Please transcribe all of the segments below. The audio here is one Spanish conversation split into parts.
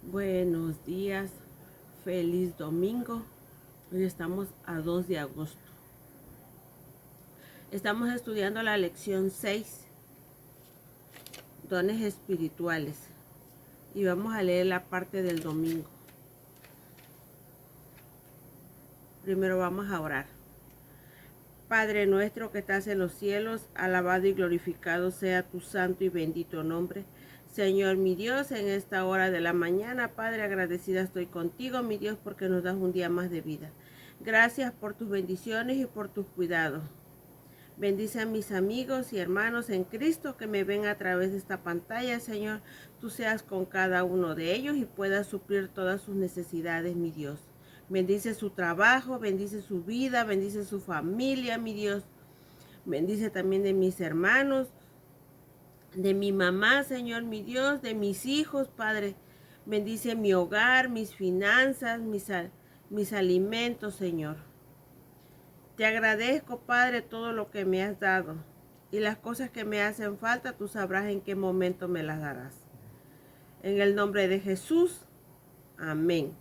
Buenos días, feliz domingo. Hoy estamos a 2 de agosto. Estamos estudiando la lección 6, dones espirituales. Y vamos a leer la parte del domingo. Primero vamos a orar. Padre nuestro que estás en los cielos, alabado y glorificado sea tu santo y bendito nombre. Señor mi Dios, en esta hora de la mañana, Padre, agradecida estoy contigo, mi Dios, porque nos das un día más de vida. Gracias por tus bendiciones y por tus cuidados. Bendice a mis amigos y hermanos en Cristo que me ven a través de esta pantalla, Señor. Tú seas con cada uno de ellos y puedas suplir todas sus necesidades, mi Dios. Bendice su trabajo, bendice su vida, bendice su familia, mi Dios. Bendice también de mis hermanos, de mi mamá, Señor, mi Dios, de mis hijos, Padre. Bendice mi hogar, mis finanzas, mis alimentos, Señor. Te agradezco, Padre, todo lo que me has dado. Y las cosas que me hacen falta, tú sabrás en qué momento me las darás. En el nombre de Jesús, amén.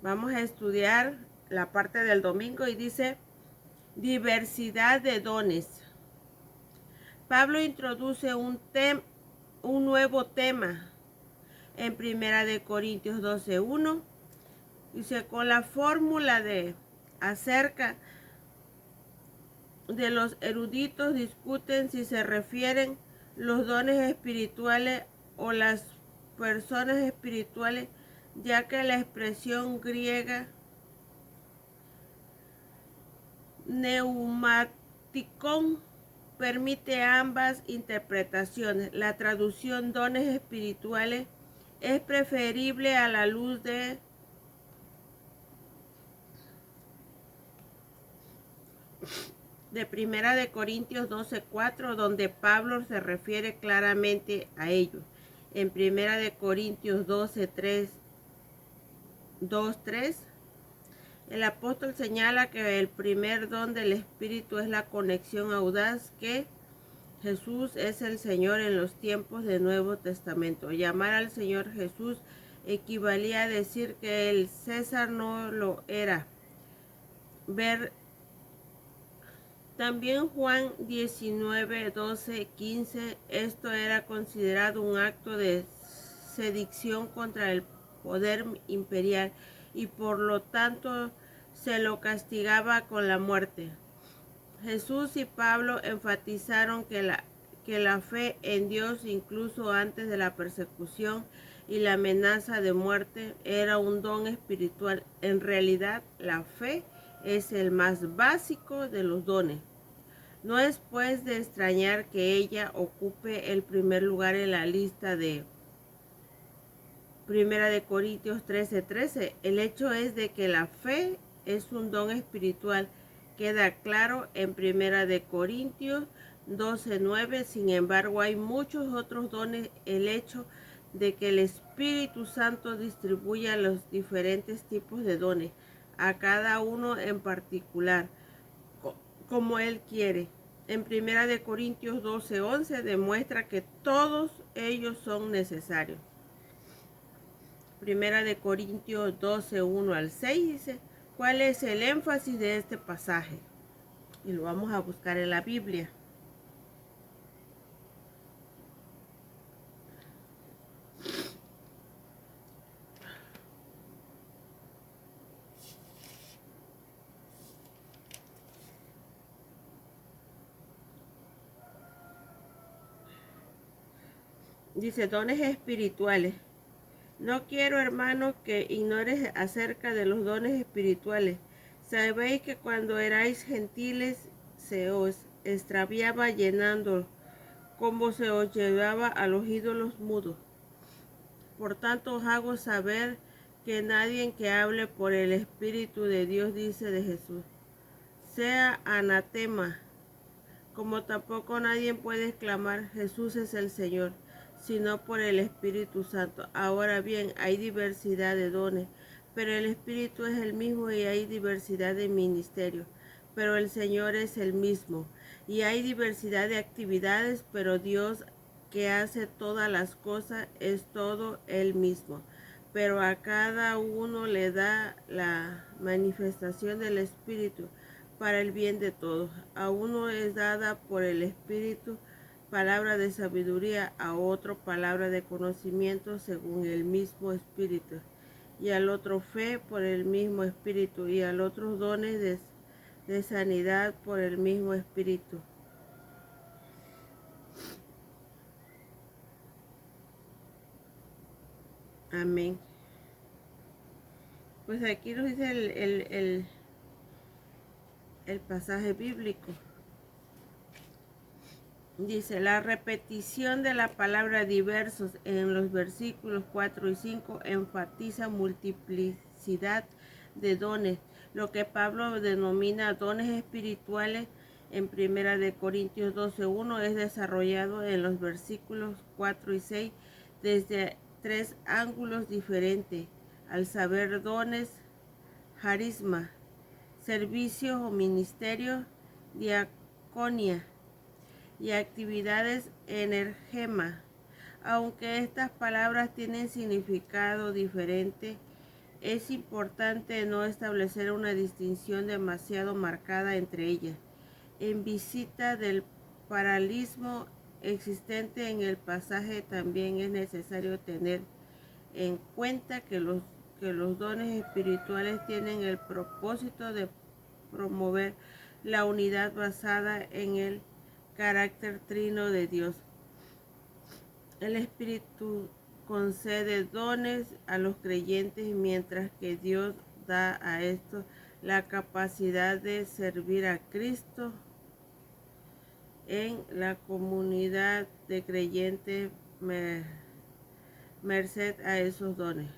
Vamos a estudiar la parte del domingo y dice diversidad de dones. Pablo introduce un nuevo tema en 1 Corintios 12:1. Dice, con la fórmula de acerca de los eruditos discuten si se refieren los dones espirituales o las personas espirituales, ya que la expresión griega neumáticon permite ambas interpretaciones. La traducción dones espirituales es preferible a la luz de Primera de Corintios 12:4, donde Pablo se refiere claramente a ello. En Primera de Corintios 2:3, el apóstol señala que el primer don del Espíritu es la conexión audaz que Jesús es el Señor en los tiempos del Nuevo Testamento. Llamar al Señor Jesús equivalía a decir que el César no lo era. También Juan 19:12-15, esto era considerado un acto de sedición contra el poder imperial y por lo tanto se lo castigaba con la muerte. Jesús y Pablo enfatizaron que la fe en Dios, incluso antes de la persecución y la amenaza de muerte, era un don espiritual. En realidad, la fe es el más básico de los dones. No es pues de extrañar que ella ocupe el primer lugar en la lista de 1 Corintios 13:13. El hecho es de que la fe es un don espiritual. Queda claro en 1 Corintios 12:9. Sin embargo, hay muchos otros dones. El hecho de que el Espíritu Santo distribuya los diferentes tipos de dones a cada uno en particular, como Él quiere. En 1 Corintios 12:11 demuestra que todos ellos son necesarios. 1 Corintios 12:1-6 dice, ¿cuál es el énfasis de este pasaje? Y lo vamos a buscar en la Biblia. Dice, dones espirituales. No quiero, hermanos, que ignores acerca de los dones espirituales. Sabéis que cuando erais gentiles se os extraviaba llenando, como se os llevaba a los ídolos mudos. Por tanto os hago saber que nadie que hable por el Espíritu de Dios dice de Jesús, sea anatema, como tampoco nadie puede exclamar Jesús es el Señor, sino por el Espíritu Santo. Ahora bien, hay diversidad de dones, pero el Espíritu es el mismo y hay diversidad de ministerios, pero el Señor es el mismo. Y hay diversidad de actividades, pero Dios que hace todas las cosas, es todo Él mismo, pero a cada uno le da la manifestación del Espíritu para el bien de todos. A uno es dada por el Espíritu palabra de sabiduría, a otro palabra de conocimiento según el mismo Espíritu, y al otro fe por el mismo Espíritu, y al otro dones de sanidad por el mismo Espíritu. Amén. Pues aquí nos dice el pasaje bíblico. Dice, la repetición de la palabra diversos en los versículos 4 y 5 enfatiza multiplicidad de dones, lo que Pablo denomina dones espirituales en 1 Corintios 12:1 es desarrollado en los versículos 4 y 6 desde tres ángulos diferentes, al saber dones, carisma, servicios o ministerios, diaconía y actividades energema. Aunque estas palabras tienen significado diferente, es importante no establecer una distinción demasiado marcada entre ellas. En vista del paralelismo existente en el pasaje, también es necesario tener en cuenta que los dones espirituales tienen el propósito de promover la unidad basada en el carácter trino de Dios. El Espíritu concede dones a los creyentes, mientras que Dios da a estos la capacidad de servir a Cristo en la comunidad de creyentes merced a esos dones.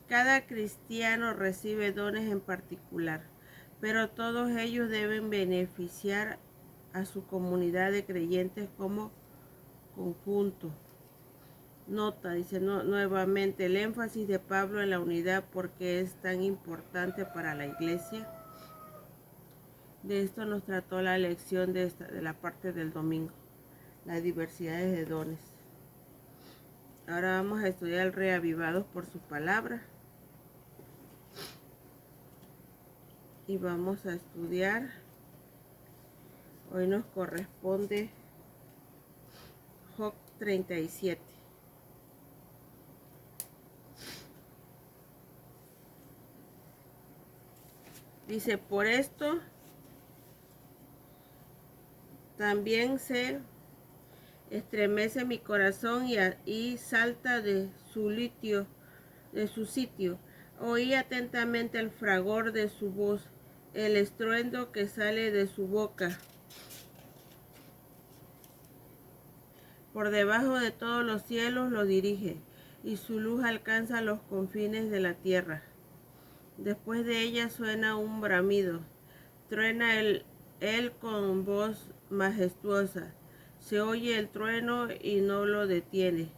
Cada cristiano recibe dones en particular, pero todos ellos deben beneficiar a su comunidad de creyentes como conjunto. Nota, dice nuevamente el énfasis de Pablo en la unidad porque es tan importante para la iglesia. De esto nos trató la lección de la parte del domingo, las diversidades de dones. Ahora vamos a estudiar el reavivados por su palabra. Y vamos a estudiar, hoy nos corresponde Job 37. Dice, por esto también se estremece mi corazón y salta de su sitio. Oí atentamente el fragor de su voz, el estruendo que sale de su boca. Por debajo de todos los cielos lo dirige, y su luz alcanza los confines de la tierra. Después de ella suena un bramido, truena él con voz majestuosa. Se oye el trueno y no lo detiene.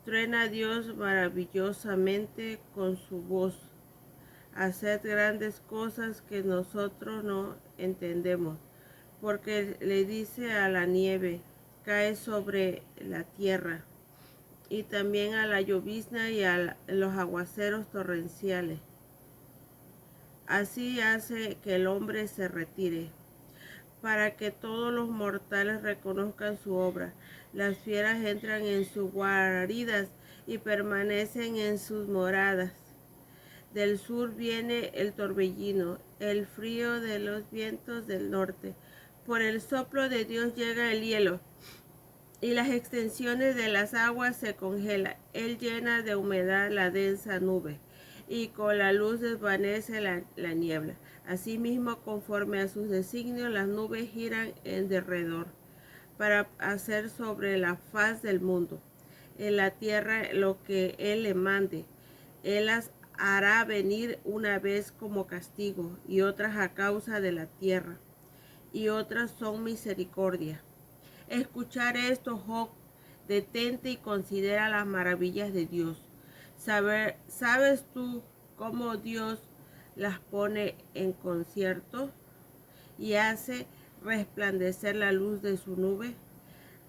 Truena Dios maravillosamente con su voz. Haced grandes cosas que nosotros no entendemos, porque le dice a la nieve, cae sobre la tierra, y también a la llovizna y a los aguaceros torrenciales. Así hace que el hombre se retire, para que todos los mortales reconozcan su obra. Las fieras entran en sus guaridas y permanecen en sus moradas. Del sur viene el torbellino, el frío de los vientos del norte. Por el soplo de Dios llega el hielo, y las extensiones de las aguas se congelan. Él llena de humedad la densa nube, y con la luz desvanece la niebla. Asimismo, conforme a sus designios, las nubes giran en derredor, para hacer sobre la faz del mundo, en la tierra, lo que Él le mande. Él las hará venir una vez como castigo, y otras a causa de la tierra, y otras son misericordia. Escuchar esto, Job, detente y considera las maravillas de Dios. ¿Sabes tú cómo Dios las pone en concierto y hace resplandecer la luz de su nube?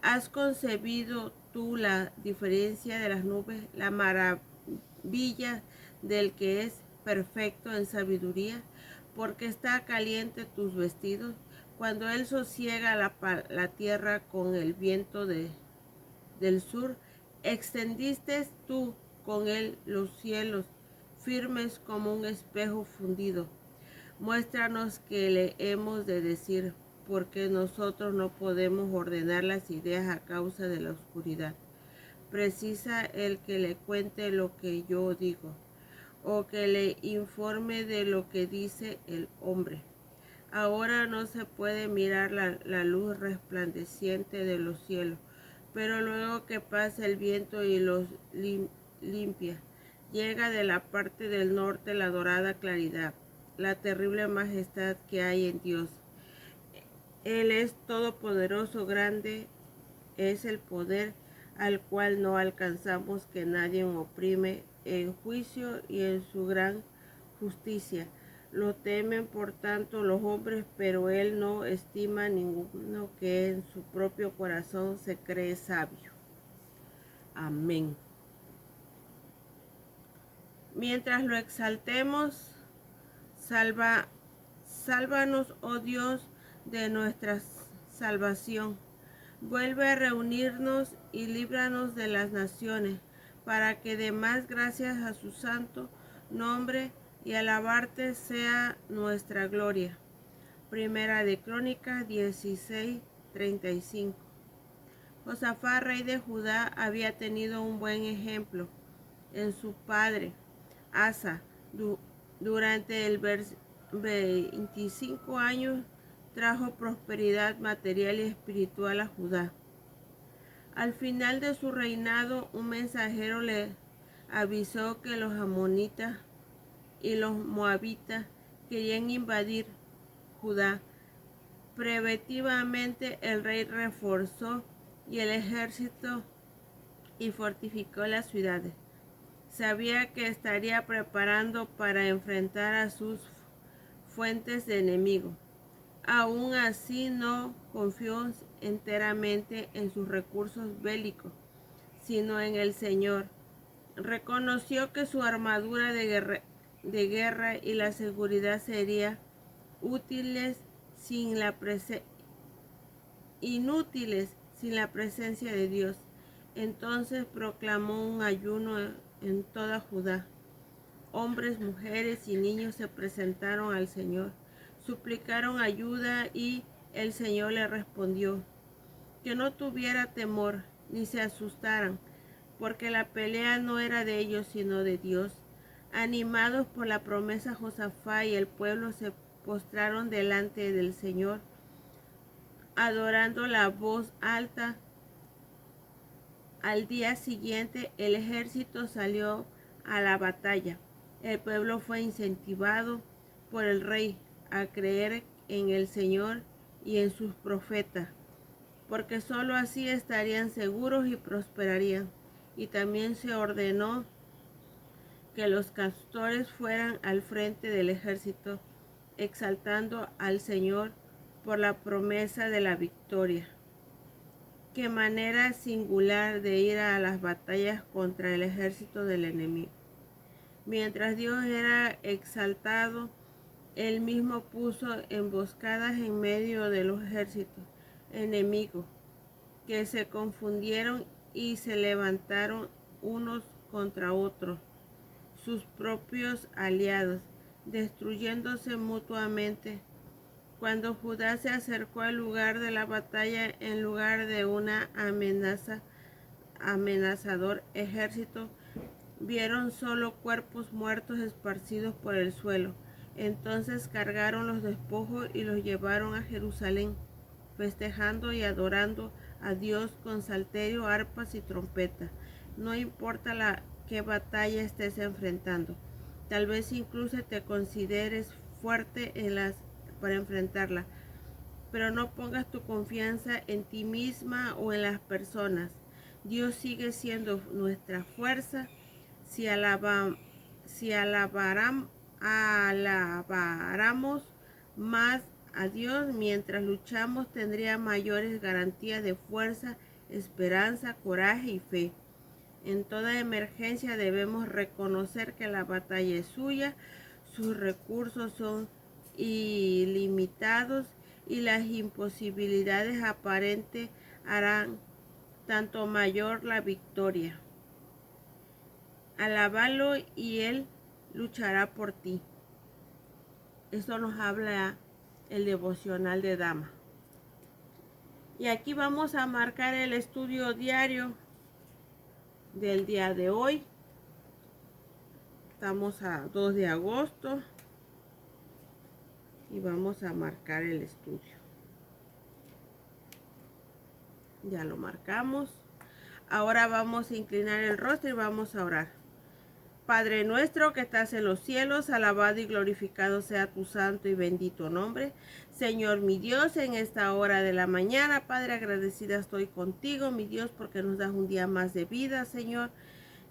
¿Has concebido tú la diferencia de las nubes, la maravilla del que es perfecto en sabiduría? Porque está caliente tus vestidos, cuando él sosiega la tierra con el viento del sur, extendiste tú con él los cielos, firmes como un espejo fundido. Muéstranos qué le hemos de decir, porque nosotros no podemos ordenar las ideas a causa de la oscuridad. Precisa el que le cuente lo que yo digo, o que le informe de lo que dice el hombre. Ahora no se puede mirar la luz resplandeciente de los cielos, pero luego que pasa el viento y los limpia, llega de la parte del norte la dorada claridad, la terrible majestad que hay en Dios. Él es todopoderoso, grande es el poder al cual no alcanzamos, que nadie oprime en juicio y en su gran justicia. Lo temen por tanto los hombres, pero él no estima ninguno que en su propio corazón se cree sabio. Amén. Mientras lo exaltemos, sálvanos, oh Dios, de nuestra salvación. Vuelve a reunirnos y líbranos de las naciones, para que dé más gracias a su santo nombre y alabarte sea nuestra gloria. Primera de Crónicas 16:35. Josafat, rey de Judá, había tenido un buen ejemplo en su padre Asa. Durante el 25 años trajo prosperidad material y espiritual a Judá. Al final de su reinado, un mensajero le avisó que los amonitas y los moabitas querían invadir Judá. Preventivamente el rey reforzó y el ejército y fortificó las ciudades. Sabía que estaría preparando para enfrentar a sus fuentes de enemigos. Aún así no confió enteramente en sus recursos bélicos, sino en el Señor. Reconoció que su armadura de guerra y la seguridad serían inútiles sin la presencia de Dios. Entonces proclamó un ayuno en toda Judá. Hombres, mujeres y niños se presentaron al Señor, suplicaron ayuda y el Señor le respondió que no tuviera temor ni se asustaran, porque la pelea no era de ellos sino de Dios. Animados por la promesa, Josafat y el pueblo se postraron delante del Señor, adorando la voz alta. Al día siguiente el ejército salió a la batalla. El pueblo fue incentivado por el rey a creer en el Señor y en sus profetas, porque sólo así estarían seguros y prosperarían. Y también se ordenó que los cantores fueran al frente del ejército, exaltando al Señor por la promesa de la victoria. Qué manera singular de ir a las batallas contra el ejército del enemigo. Mientras Dios era exaltado, él mismo puso emboscadas en medio de los ejércitos enemigos, que se confundieron y se levantaron unos contra otros, sus propios aliados, destruyéndose mutuamente. Cuando Judá se acercó al lugar de la batalla, en lugar de una amenazador ejército, vieron solo cuerpos muertos esparcidos por el suelo. Entonces cargaron los despojos y los llevaron a Jerusalén, festejando y adorando a Dios con salterio, arpas y trompetas. No importa qué batalla estés enfrentando, tal vez incluso te consideres fuerte para enfrentarla, pero no pongas tu confianza en ti misma o en las personas. Dios sigue siendo nuestra fuerza. Si alabáramos más a Dios mientras luchamos, tendría mayores garantías de fuerza esperanza, coraje y fe. En toda emergencia debemos reconocer que la batalla es suya, sus recursos son ilimitados y las imposibilidades aparentes harán tanto mayor la victoria. Alábalo y Él luchará por ti. Esto nos habla el devocional de Dama. Y aquí vamos a marcar el estudio diario del día de hoy. Estamos a 2 de agosto y vamos a marcar el estudio. Ya lo marcamos. Ahora vamos a inclinar el rostro y vamos a orar. Padre nuestro que estás en los cielos, alabado y glorificado sea tu santo y bendito nombre. Señor mi Dios, en esta hora de la mañana, Padre, agradecida estoy contigo, mi Dios, porque nos das un día más de vida, Señor.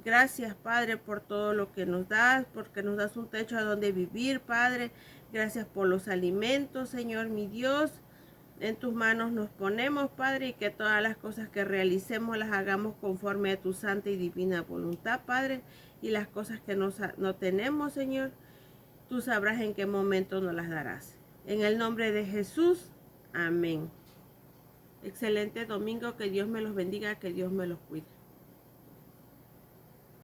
Gracias, Padre, por todo lo que nos das, porque nos das un techo a donde vivir, Padre. Gracias por los alimentos, Señor mi Dios. En tus manos nos ponemos, Padre, y que todas las cosas que realicemos las hagamos conforme a tu santa y divina voluntad, Padre. Y las cosas que no tenemos, Señor, tú sabrás en qué momento nos las darás. En el nombre de Jesús, amén. Excelente domingo, que Dios me los bendiga, que Dios me los cuide.